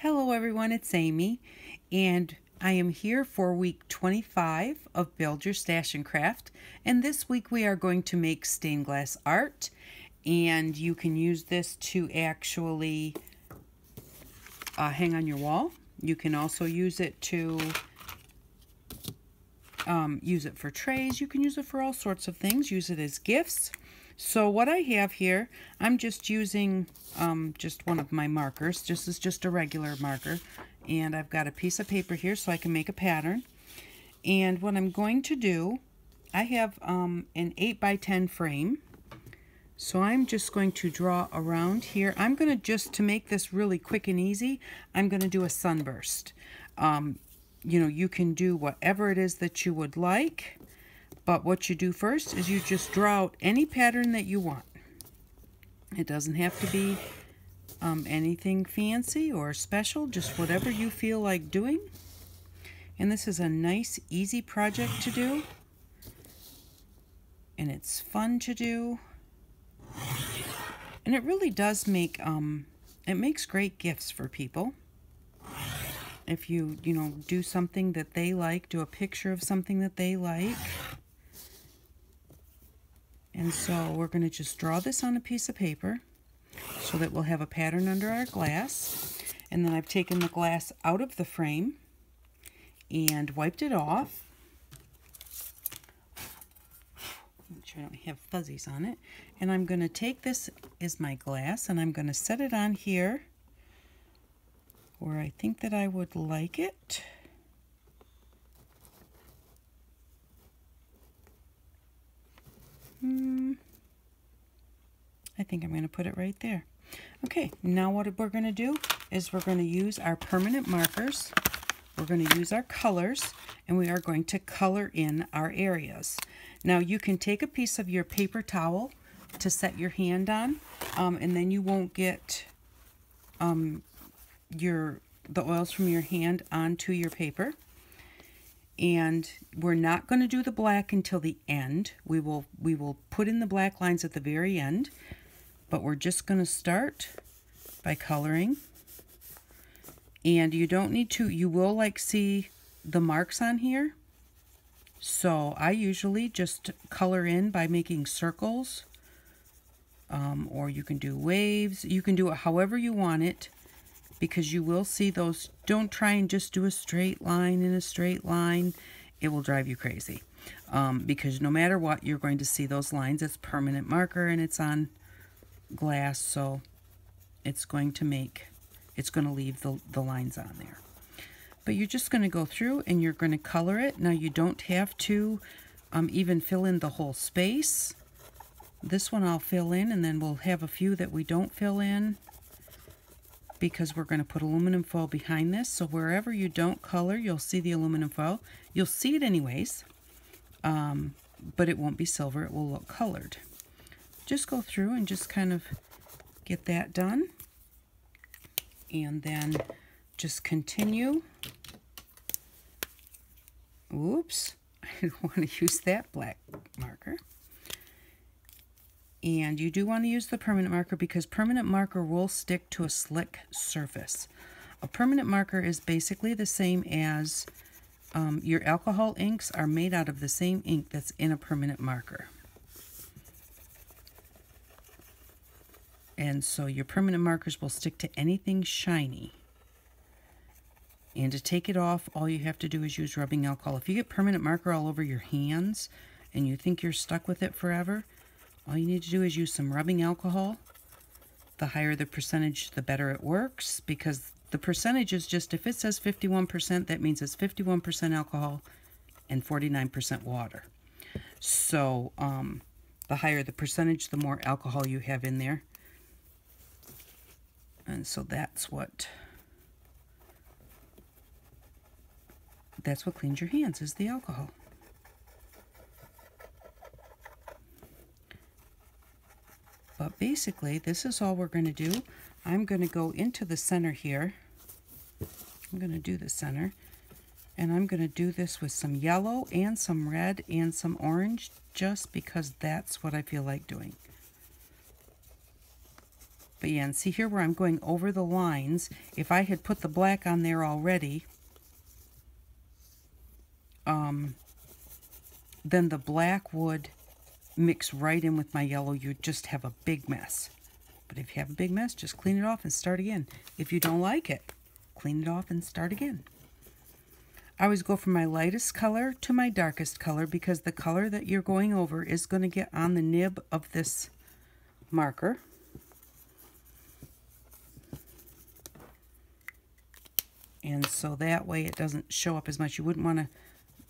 Hello everyone, it's Amy, and I am here for week 25 of Build Your Stash and Craft, and this week we are going to make stained glass art, and you can use this to actually hang on your wall. You can also use it to use it for trays. You can use it for all sorts of things. Use it as gifts. So what I have here, I'm just using just one of my markers. This is just a regular marker. And I've got a piece of paper here so I can make a pattern. And what I'm going to do, I have an 8x10 frame. So I'm just going to draw around here. I'm going to just, to make this really quick and easy, I'm going to do a sunburst. You know, you can do whatever it is that you would like. But what you do first is you just draw out any pattern that you want. It doesn't have to be anything fancy or special, just whatever you feel like doing. And this is a nice, easy project to do. And it's fun to do. And it really does make, it makes great gifts for people. If you do something that they like, do a picture of something that they like. And so we're going to just draw this on a piece of paper so that we'll have a pattern under our glass. And then I've taken the glass out of the frame and wiped it off. Make sure I don't have fuzzies on it. And I'm going to take this as my glass and I'm going to set it on here where I think that I would like it. I think I'm going to put it right there. Okay, now what we're going to do is we're going to use our permanent markers. We're going to use our colors, and we are going to color in our areas. Now you can take a piece of your paper towel to set your hand on, and then you won't get the oils from your hand onto your paper. And we're not going to do the black until the end. We will put in the black lines at the very end, but we're just going to start by coloring. And you don't need to, you will see the marks on here. So I usually just color in by making circles, or you can do waves. You can do it however you want it, because you will see those. Don't try and just do a straight line in a straight line. It will drive you crazy. Because no matter what, you're going to see those lines. It's permanent marker and it's on glass, so it's going to leave the lines on there. But you're just going to go through and you're going to color it. Now you don't have to even fill in the whole space. This one I'll fill in, and then we'll have a few that we don't fill in, because we're going to put aluminum foil behind this. So wherever you don't color, you'll see the aluminum foil. You'll see it anyways, but it won't be silver. It will look colored. Just go through and just kind of get that done. And then just continue. Oops, I don't want to use that black marker. And you do want to use the permanent marker because permanent marker will stick to a slick surface. A permanent marker is basically the same as your alcohol inks are made out of the same ink that's in a permanent marker. And so your permanent markers will stick to anything shiny. And to take it off, all you have to do is use rubbing alcohol. If you get permanent marker all over your hands and you think you're stuck with it forever, all you need to do is use some rubbing alcohol. The higher the percentage, the better it works, because the percentage is just, if it says 51%, that means it's 51% alcohol and 49% water. So the higher the percentage, the more alcohol you have in there. And so that's what cleans your hands, is the alcohol. But basically, this is all we're going to do. I'm going to go into the center here. I'm going to do the center. And I'm going to do this with some yellow and some red and some orange, just because that's what I feel like doing. But yeah, and see here where I'm going over the lines, if I had put the black on there already, then the black would mix right in with my yellow. You'd just have a big mess. But if you have a big mess, just clean it off and start again. If you don't like it, clean it off and start again. I always go from my lightest color to my darkest color because the color that you're going over is going to get on the nib of this marker. And so that way it doesn't show up as much. You wouldn't want to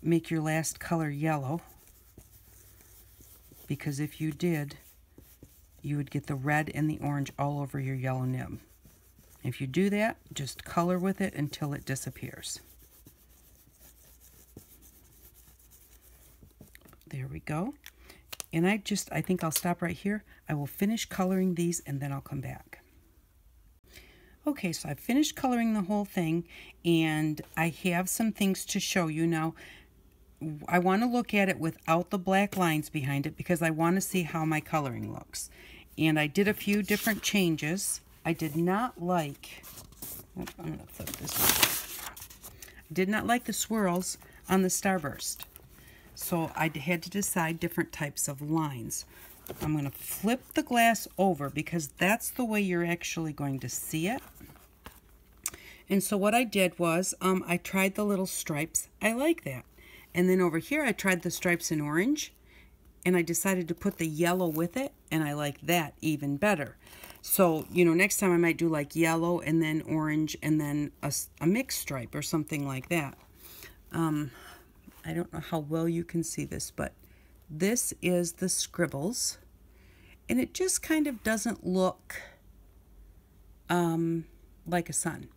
make your last color yellow, because if you did, you would get the red and the orange all over your yellow nib. If you do that, just color with it until it disappears. There we go. And I think I'll stop right here. I will finish coloring these and then I'll come back. Okay, so I've finished coloring the whole thing and I have some things to show you. Now, I want to look at it without the black lines behind it because I want to see how my coloring looks. And I did a few different changes. I did not like, I'm going to flip this one. I did not like the swirls on the starburst. So I had to decide different types of lines. I'm going to flip the glass over because that's the way you're actually going to see it. And so what I did was I tried the little stripes. I like that. And then over here I tried the stripes in orange and I decided to put the yellow with it, and I like that even better. So, you know, next time I might do like yellow and then orange and then a mixed stripe or something like that. I don't know how well you can see this, but this is the scribbles, and it just kind of doesn't look like a sun.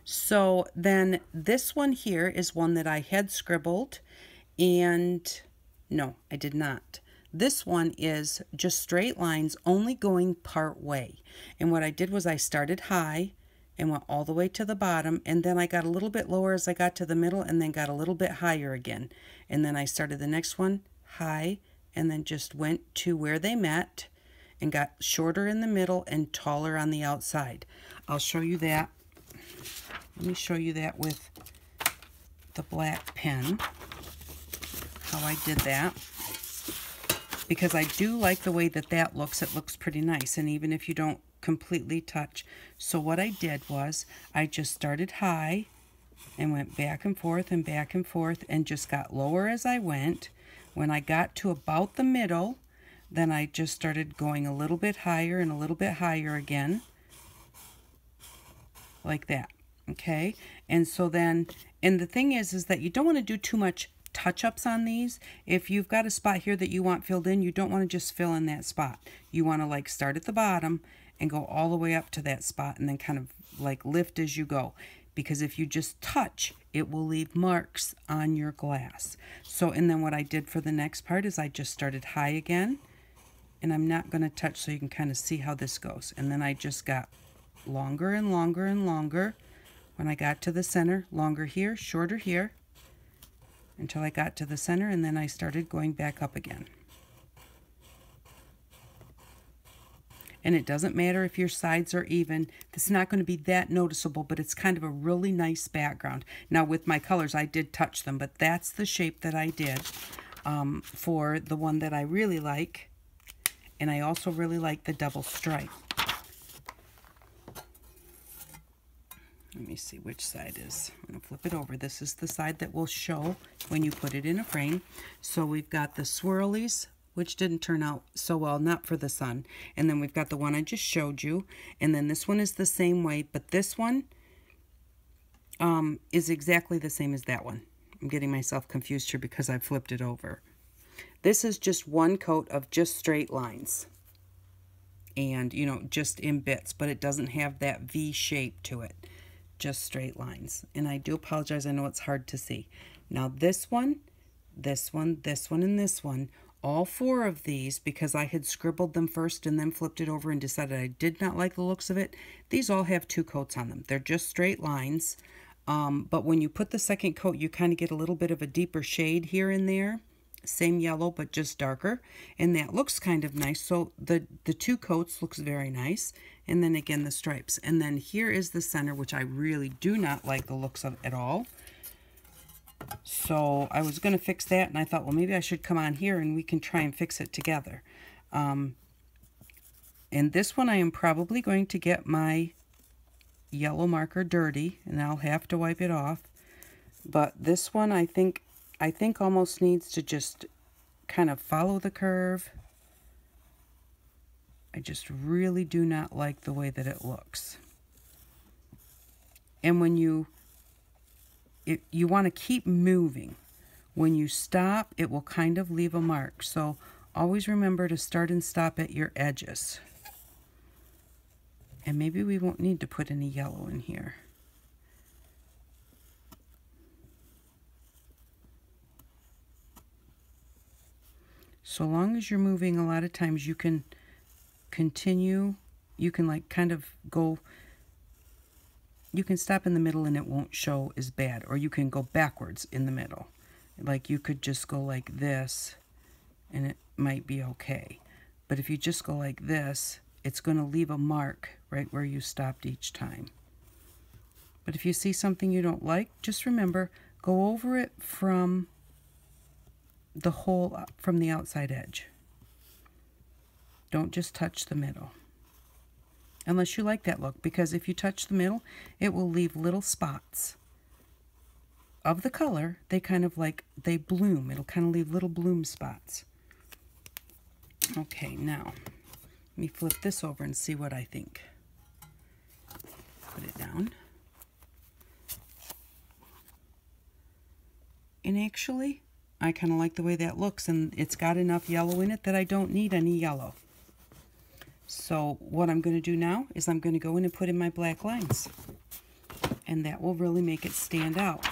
So then this one here is one that I had scribbled, and no, I did not. This one is just straight lines only going part way. And what I did was I started high and went all the way to the bottom, and then I got a little bit lower as I got to the middle and then got a little bit higher again. And then I started the next one high and then just went to where they met and got shorter in the middle and taller on the outside. I'll show you that. Let me show you that with the black pen, how I did that. Because I do like the way that that looks. It looks pretty nice, and even if you don't completely touch. So what I did was I just started high and went back and forth and just got lower as I went. When I got to about the middle, then I just started going a little bit higher and a little bit higher again, like that. Okay, and so then, and the thing is that you don't want to do too much touch-ups on these. If you've got a spot here that you want filled in, you don't want to just fill in that spot. You want to like start at the bottom and go all the way up to that spot and then kind of like lift as you go. Because if you just touch, it will leave marks on your glass. So, and then what I did for the next part is I just started high again, and I'm not going to touch so you can kind of see how this goes. And then I just got longer and longer and longer. When I got to the center, longer here, shorter here, until I got to the center, and then I started going back up again. And it doesn't matter if your sides are even. It's not going to be that noticeable, but it's kind of a really nice background. Now with my colors, I did touch them, but that's the shape that I did for the one that I really like. And I also really like the double stripe. Let me see which side is. I'm going to flip it over. This is the side that will show when you put it in a frame. So we've got the swirlies, which didn't turn out so well, not for the sun. And then we've got the one I just showed you. And then this one is the same way, but this one is exactly the same as that one. I'm getting myself confused here because I flipped it over. This is just one coat of just straight lines. And, you know, just in bits, but it doesn't have that V shape to it. Just straight lines. And I do apologize, I know it's hard to see. Now this one, this one, this one, and this one, all four of these, because I had scribbled them first and then flipped it over and decided I did not like the looks of it, these all have two coats on them. They're just straight lines, but when you put the second coat, you kind of get a little bit of a deeper shade here and there, Same yellow, but just darker. And that looks kind of nice. So the two coats looks very nice. And then again, the stripes. And then here is the center, which I really do not like the looks of at all. So I was going to fix that, and I thought, well, maybe I should come on here and we can try and fix it together. And this one, I am probably going to get my yellow marker dirty, and I'll have to wipe it off. But this one, I think almost needs to just kind of follow the curve. I just really do not like the way that it looks. And when you want to keep moving. When you stop, it will kind of leave a mark. So always remember to start and stop at your edges. And maybe we won't need to put any yellow in here. So long as you're moving, a lot of times you can continue, you can like kind of go, you can stop in the middle and it won't show as bad, or you can go backwards in the middle. Like you could just go like this and it might be okay. But if you just go like this, it's going to leave a mark right where you stopped each time. But if you see something you don't like, just remember, go over it from the hole, from the outside edge. Don't just touch the middle. Unless you like that look, because if you touch the middle, it will leave little spots of the color. They kind of like, they bloom. It'll kind of leave little bloom spots. Okay, now, let me flip this over and see what I think. Put it down. And actually, I kind of like the way that looks, and it's got enough yellow in it that I don't need any yellow. So what I'm going to do now is I'm going to go in and put in my black lines. And that will really make it stand out.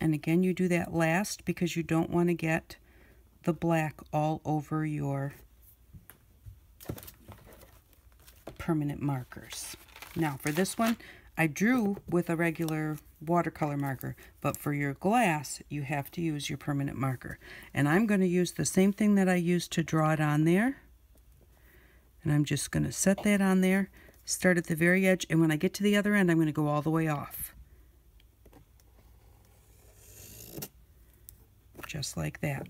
And again, you do that last because you don't want to get the black all over your permanent markers. Now for this one, I drew with a regular watercolor marker, but for your glass, you have to use your permanent marker. And I'm going to use the same thing that I used to draw it on there. And I'm just going to set that on there, start at the very edge, and when I get to the other end, I'm going to go all the way off. Just like that.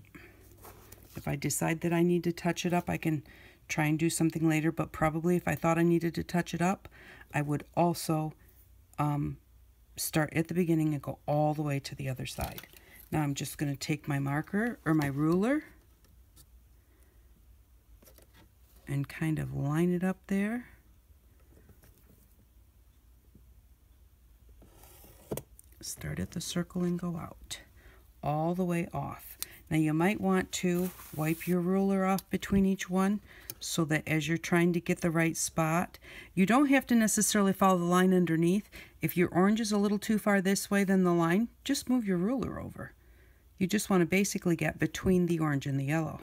If I decide that I need to touch it up, I can try and do something later, but probably if I thought I needed to touch it up, I would also start at the beginning and go all the way to the other side. Now I'm just going to take my marker or my ruler and kind of line it up there. Start at the circle and go out all the way off. Now you might want to wipe your ruler off between each one so that as you're trying to get the right spot, you don't have to necessarily follow the line underneath. If your orange is a little too far this way than the line, just move your ruler over. You just want to basically get between the orange and the yellow.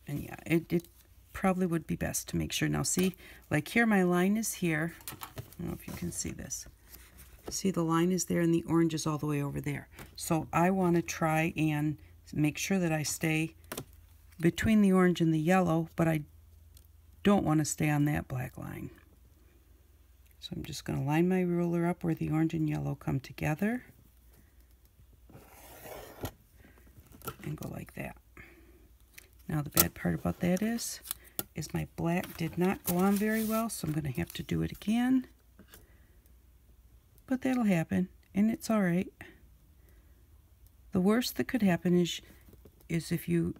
And yeah, it probably would be best to make sure. Now see, like here my line is here. I don't know if you can see this. See, the line is there and the orange is all the way over there. So I want to try and make sure that I stay between the orange and the yellow, but I don't want to stay on that black line. So I'm just going to line my ruler up where the orange and yellow come together and go like that. Now the bad part about that is my black did not go on very well, so I'm going to have to do it again. But that'll happen, and it's all right. The worst that could happen is if you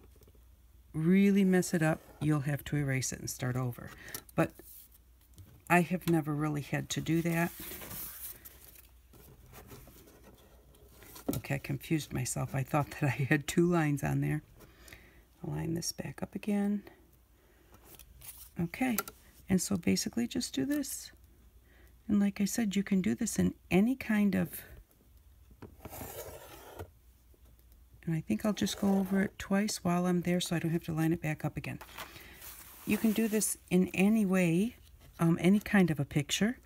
really mess it up, you'll have to erase it and start over. But I have never really had to do that. Okay, I confused myself. I thought that I had two lines on there. I'll line this back up again. Okay, and so basically just do this. And like I said, you can do this in any kind of, and I think I'll just go over it twice while I'm there so I don't have to line it back up again. You can do this in any way, any kind of a picture.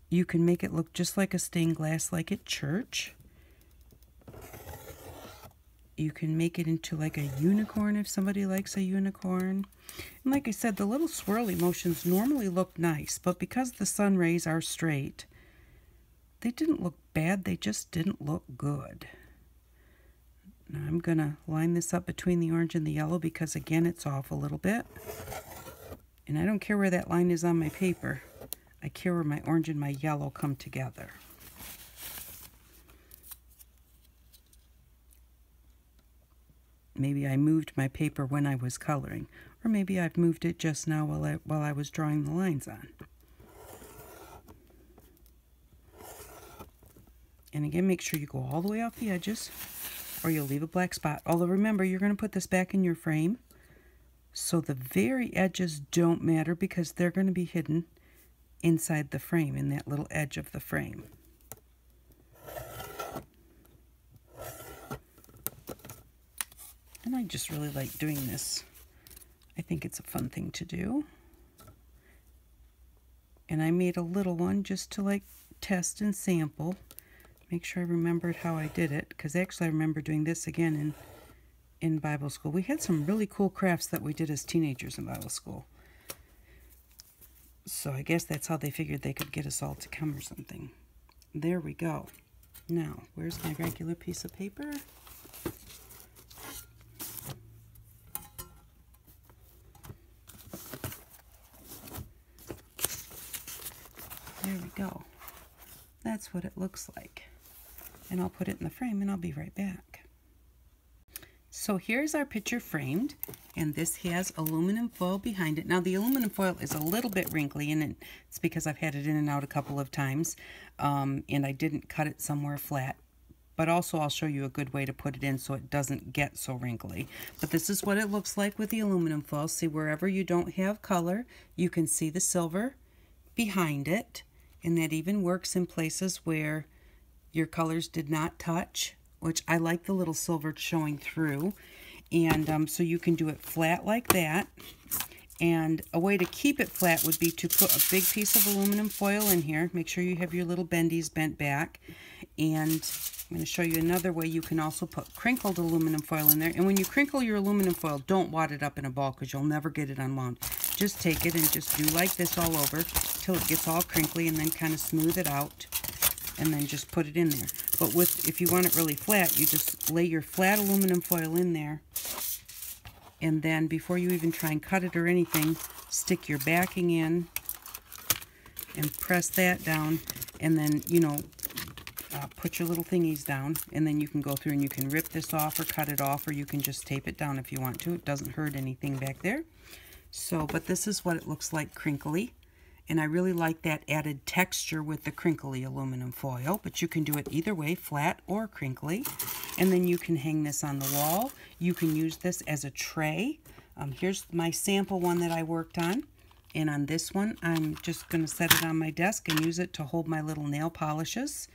You can make it look just like a stained glass like at church. You can make it into like a unicorn if somebody likes a unicorn. And like I said, the little swirly motions normally look nice, but because the sun rays are straight, they didn't look bad, they just didn't look good. Now I'm going to line this up between the orange and the yellow because again it's off a little bit. And I don't care where that line is on my paper. I care where my orange and my yellow come together. Maybe I moved my paper when I was coloring, or maybe I've moved it just now while I was drawing the lines on. And again, make sure you go all the way off the edges, or you'll leave a black spot. Although remember, you're going to put this back in your frame, so the very edges don't matter because they're going to be hidden inside the frame, in that little edge of the frame. And I just really like doing this. I think it's a fun thing to do. And I made a little one just to like test and sample. Make sure I remembered how I did it, because actually I remember doing this again in Bible school. We had some really cool crafts that we did as teenagers in Bible school. So I guess that's how they figured they could get us all to come or something. There we go. Now, where's my regular piece of paper? There we go. That's what it looks like. And I'll put it in the frame and I'll be right back. So here's our picture framed, and this has aluminum foil behind it. Now the aluminum foil is a little bit wrinkly, and it's because I've had it in and out a couple of times, and I didn't cut it somewhere flat. But also I'll show you a good way to put it in so it doesn't get so wrinkly. But this is what it looks like with the aluminum foil. See, wherever you don't have color, you can see the silver behind it. And that even works in places where your colors did not touch, which I like the little silver showing through. And so you can do it flat like that. And a way to keep it flat would be to put a big piece of aluminum foil in here. Make sure you have your little bendies bent back. And I'm going to show you another way you can also put crinkled aluminum foil in there. And when you crinkle your aluminum foil, don't wad it up in a ball because you'll never get it unwound. Just take it and just do like this all over till it gets all crinkly, and then kind of smooth it out and then just put it in there. But if you want it really flat, you just lay your flat aluminum foil in there, and then before you even try and cut it or anything, stick your backing in and press that down, and then, you know, put your little thingies down, and then you can go through and you can rip this off or cut it off, or you can just tape it down if you want to. It doesn't hurt anything back there. So, but this is what it looks like crinkly, and I really like that added texture with the crinkly aluminum foil, but you can do it either way, flat or crinkly. And then you can hang this on the wall. You can use this as a tray. Here's my sample one that I worked on. And on this one, I'm just going to set it on my desk and use it to hold my little nail polishes.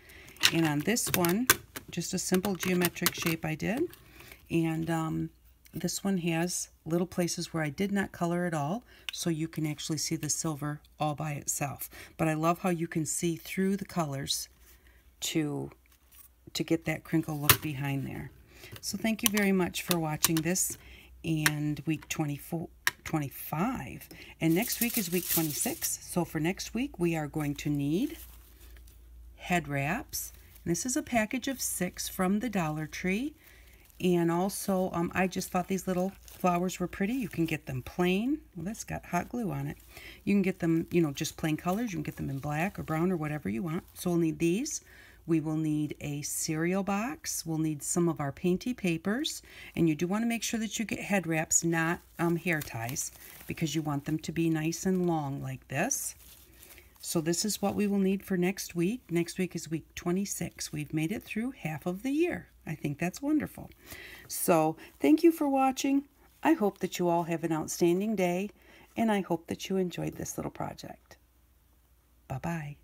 And on this one, just a simple geometric shape I did. And this one has little places where I did not color at all, so you can actually see the silver all by itself. But I love how you can see through the colors to get that crinkle look behind there. So thank you very much for watching this, and week 25. And next week is week 26. So for next week, we are going to need head wraps. And this is a package of 6 from the Dollar Tree. And also, I just thought these little flowers were pretty. You can get them plain. Well, that's got hot glue on it. You can get them, you know, just plain colors. You can get them in black or brown or whatever you want. So we'll need these. We will need a cereal box. We'll need some of our painty papers. And you do want to make sure that you get head wraps, not hair ties, because you want them to be nice and long like this. So this is what we will need for next week. Next week is week 26. We've made it through half of the year. I think that's wonderful. So thank you for watching. I hope that you all have an outstanding day, and I hope that you enjoyed this little project. Bye-bye.